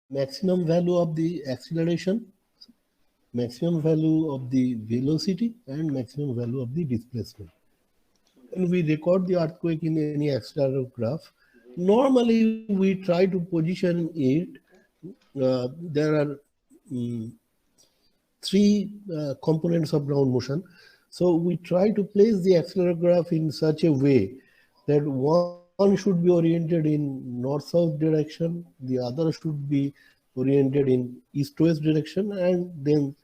maximum value of the acceleration, maximum value of the velocity, and maximum value of the displacement. When we record the earthquake in any accelerometer, normally we try to position it. There are three components of ground motion. So we try to place the accelerometer in such a way that one should be oriented in north-south direction, the other should be oriented in east-west direction, and then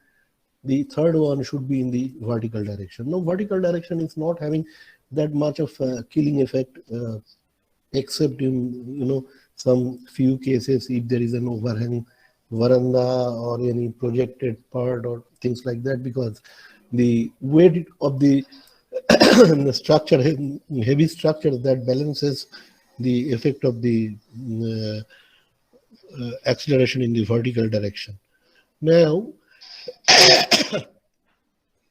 the third one should be in the vertical direction. Now, vertical direction is not having that much of a killing effect, except in some few cases if there is an overhang veranda or any projected part or things like that, because the weight of the structure, heavy structure, that balances the effect of the acceleration in the vertical direction. Now,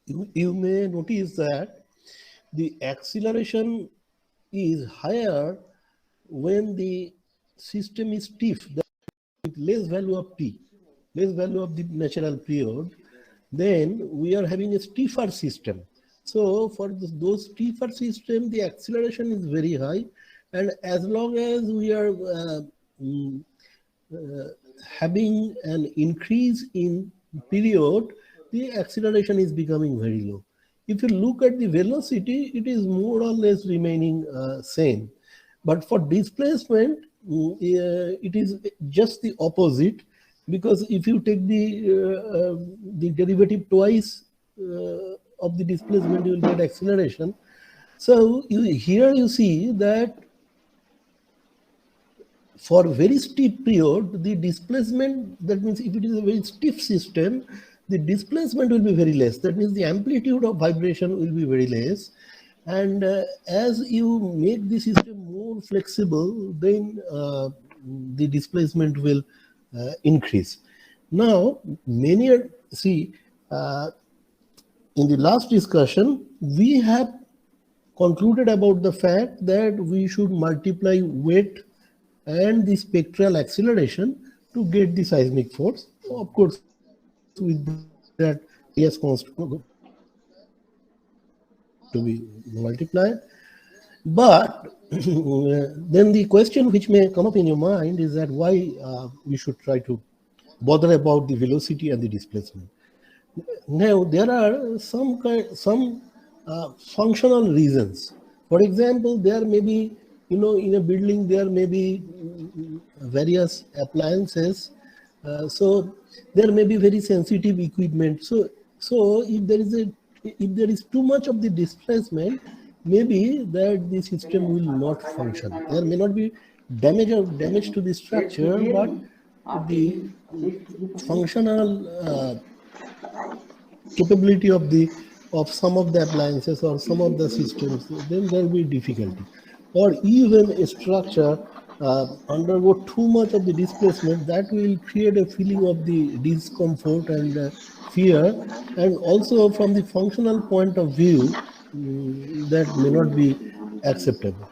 you may notice that the acceleration is higher when the system is stiff, with less value of t, less value of the natural period, then we are having a stiffer system. So for those stiffer system, the acceleration is very high, and as long as we are having an increase in period, the acceleration is becoming very low. If you look at the velocity, it is more or less remaining same. But for displacement, it is just the opposite, because if you take the derivative twice of the displacement, you will get acceleration. So here you see that for very steep period, the displacement, that means if it is a very stiff system, the displacement will be very less. That means the amplitude of vibration will be very less. And as you make the system more flexible, then the displacement will increase. Now, in the last discussion, we have concluded about the fact that we should multiply weight and the spectral acceleration to get the seismic force. Of course, with that, yes, to be multiplied. But then the question which may come up in your mind is that why we should try to bother about the velocity and the displacement. Now, there are some functional reasons. For example, there may be, in a building, there may be various appliances. So there may be very sensitive equipment. So if there is too much of the displacement, maybe that the system will not function. There may not be damage to the structure, but the functional capability of some of the appliances or some of the systems, then there will be difficulty. Or even a structure undergo too much of the displacement, that will create a feeling of the discomfort and fear, and also from the functional point of view, that may not be acceptable.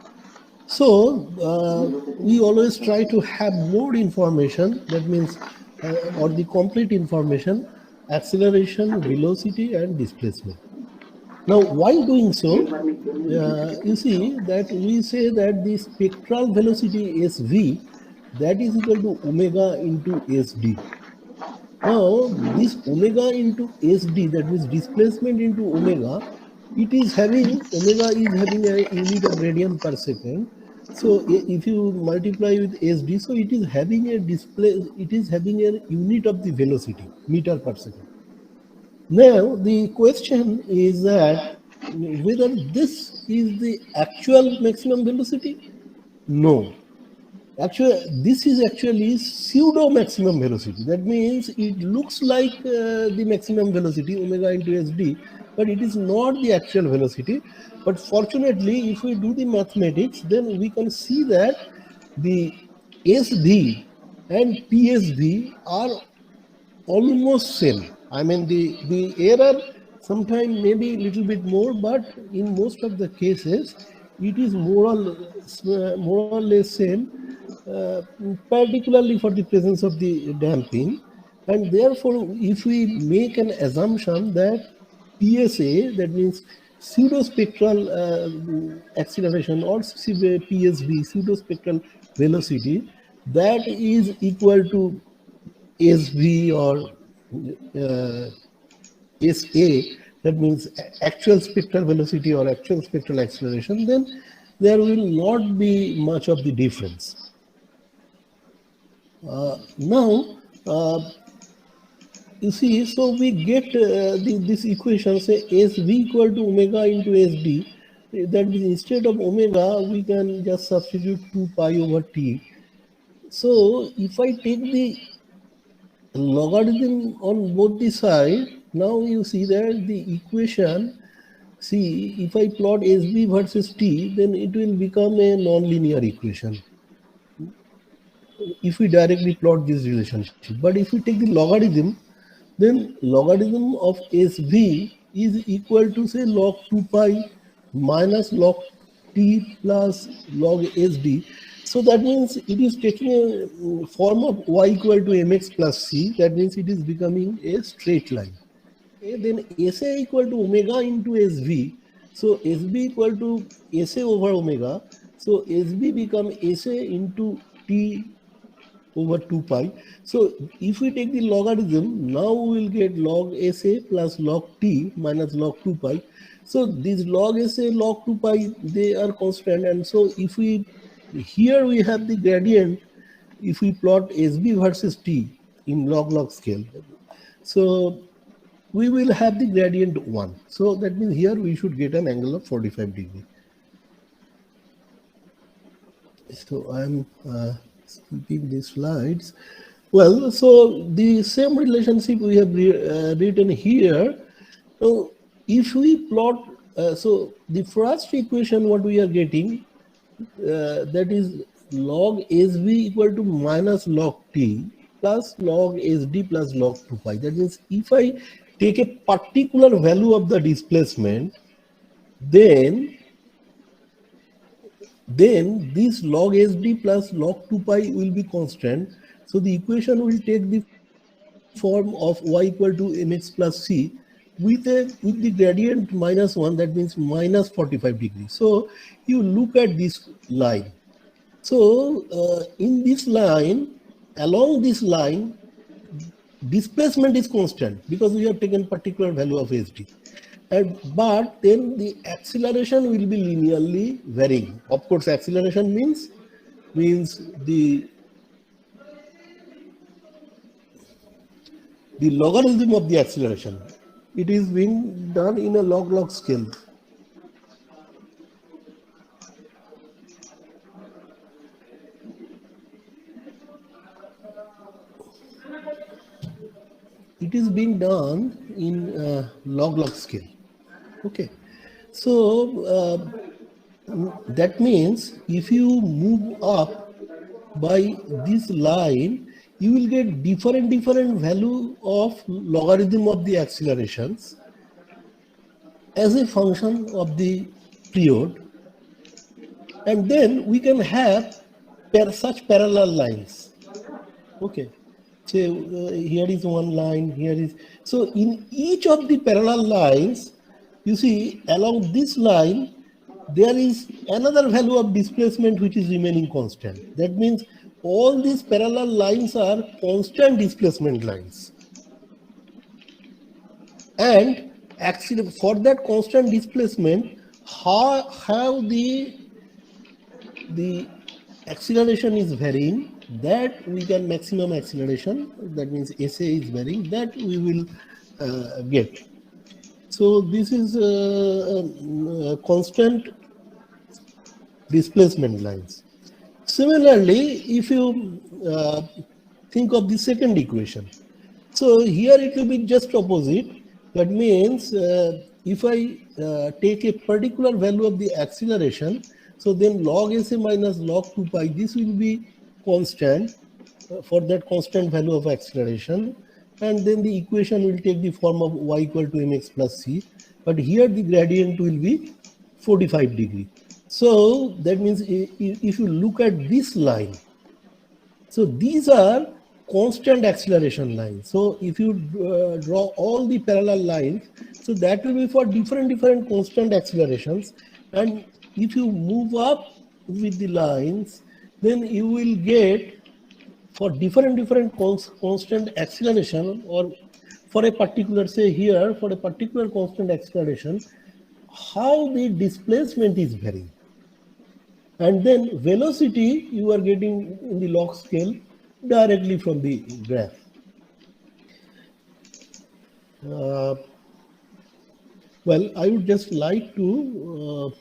So we always try to have more information, that means or the complete information, acceleration, velocity, and displacement. Now, while doing so, you see that we say that the spectral velocity SV, that is equal to omega into SD. Now, this omega into SD, that means displacement into omega, omega is having a unit of radian per second. So if you multiply with SD, so it is having a unit of the velocity, meter per second. Now, the question is that whether this is the actual maximum velocity? No. Actually, this is actually pseudo maximum velocity. That means it looks like the maximum velocity, omega into SD, but it is not the actual velocity. But fortunately, if we do the mathematics, then we can see that the SV and PSV are almost same. I mean, the error sometimes may be a little bit more, but in most of the cases, it is more or less same. particularly for the presence of the damping. And therefore, if we make an assumption that PSA, that means pseudospectral acceleration, or PSV, pseudospectral velocity, that is equal to SV or SA, that means actual spectral velocity or actual spectral acceleration, then there will not be much of the difference. Now, you see, so we get this equation, say SV equal to omega into SD. That means instead of omega, we can just substitute 2 pi over t. So if I take the logarithm on both the sides, now you see that the equation, see, if I plot SB versus T, then it will become a non-linear equation if we directly plot this relationship. But if we take the logarithm, then logarithm of SV is equal to, say, log 2 pi minus log t plus log SD. So that means it is taking a form of y equal to mx plus c. That means it is becoming a straight line. Okay, then SA equal to omega into SV. So SB equal to SA over omega. So SB become SA into t over 2 pi. So if we take the logarithm, now we will get log SA plus log t minus log 2 pi. So these log SA, log 2 pi, they are constant. And so if we, here we have the gradient, if we plot SB versus t in log scale. So we will have the gradient 1. So that means here we should get an angle of 45 degree. So I'm skipping these slides. Well, so the same relationship we have written here. So if we plot, so the first equation what we are getting, that is log SV equal to minus log t plus log SD plus log 2 pi. That means if I take a particular value of the displacement, then this log SD plus log 2 pi will be constant. So the equation will take the form of y equal to mx plus c with the gradient minus 1, that means minus 45 degrees. So you look at this line. So in this line, along this line, displacement is constant because we have taken particular value of SD. But then the acceleration will be linearly varying. Of course, acceleration means the logarithm of the acceleration. It is being done in a log scale. It is being done in log scale. Okay, so that means if you move up by this line, you will get different value of logarithm of the accelerations as a function of the period, and then we can have such parallel lines. Okay. So here is one line, here is, so in each of the parallel lines, you see along this line, there is another value of displacement which is remaining constant. That means all these parallel lines are constant displacement lines. And actually for that constant displacement, how the acceleration is varying, that we can maximum acceleration, that means SA is varying, that we will get. So this is constant displacement lines. Similarly, if you think of the second equation, so here it will be just opposite. That means if I take a particular value of the acceleration, so then log SA minus log 2 pi, this will be constant for that constant value of acceleration. And then the equation will take the form of y equal to mx plus c. But here the gradient will be 45 degree. So that means if you look at this line, So these are constant acceleration lines. So if you draw all the parallel lines, so that will be for different constant accelerations. And if you move up with the lines, then you will get for different constant acceleration, or for a particular, say here, for a particular constant acceleration, how the displacement is varying. And then velocity you are getting in the log scale directly from the graph. Well, I would just like to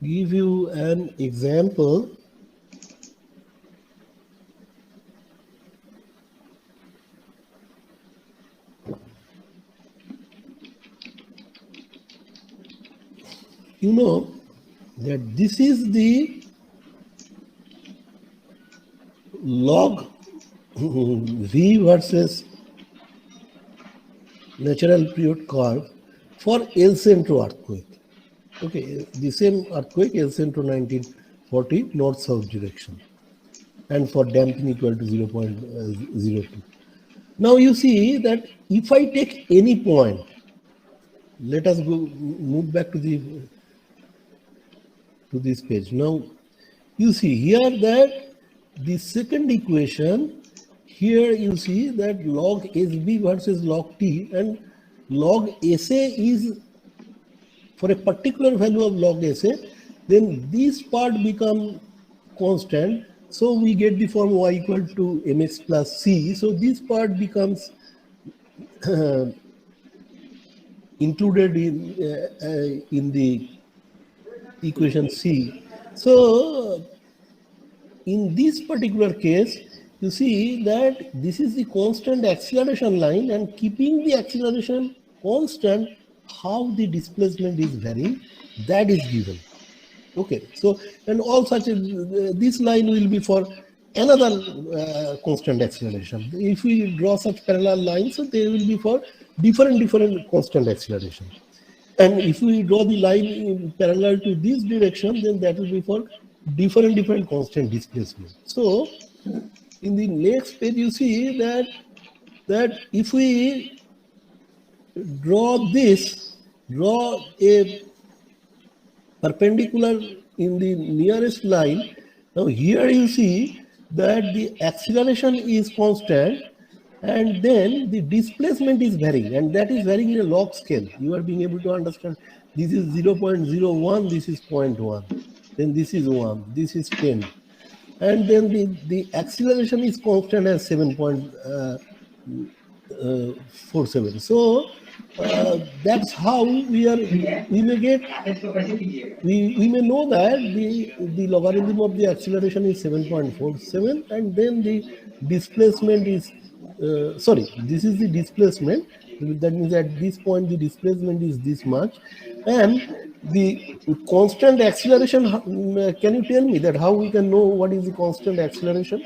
give you an example. You know that this is the log V versus natural period curve for El Centro earthquake. Okay, the same earthquake, El Centro 1940, north-south direction, and for damping equal to 0.02. Now you see that if I take any point, let us move back to this page. Now you see here that the second equation, here you see that log SB versus log T, and log SA is for a particular value of log SA, then this part become constant. So we get the form y equal to mx plus c. So this part becomes included in the equation C. So in this particular case, you see that this is the constant acceleration line, and keeping the acceleration constant, how the displacement is varying, that is given. Okay, so and all such this line will be for another constant acceleration. If we draw such parallel lines, so they will be for different constant acceleration. And if we draw the line in parallel to this direction, then that will be for different constant displacement. So in the next page, you see that if we draw a perpendicular in the nearest line. Now here you see that the acceleration is constant, and then the displacement is varying, and that is varying in a log scale. You are being able to understand this is 0.01, this is 0.1, then this is 1, this is 10, and then the acceleration is constant as 7.47. So that's how we may get, we may know that the logarithm of the acceleration is 7.47, and then the displacement is this is the displacement. That means at this point the displacement is this much, and the constant acceleration. Can you tell me that how we can know what is the constant acceleration?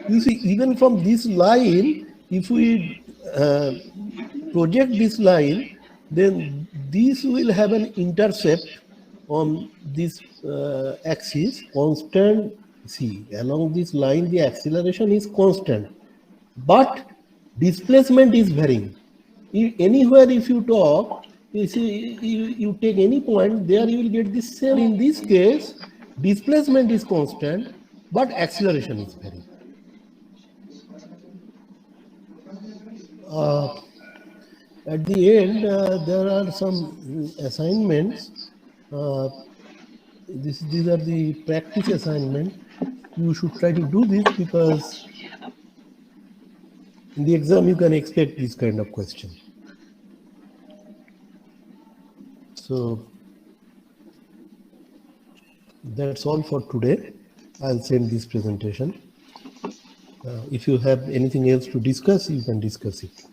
You see, even from this line, if we project this line, then this will have an intercept on this axis, constant. See, along this line, the acceleration is constant, but displacement is varying. Anywhere, if you talk, you see, you take any point, there you will get the same. In this case, displacement is constant, but acceleration is varying. At the end, there are some assignments. These are the practice assignment. You should try to do this, because in the exam you can expect this kind of question. So that's all for today. I'll send this presentation. If you have anything else to discuss, you can discuss it.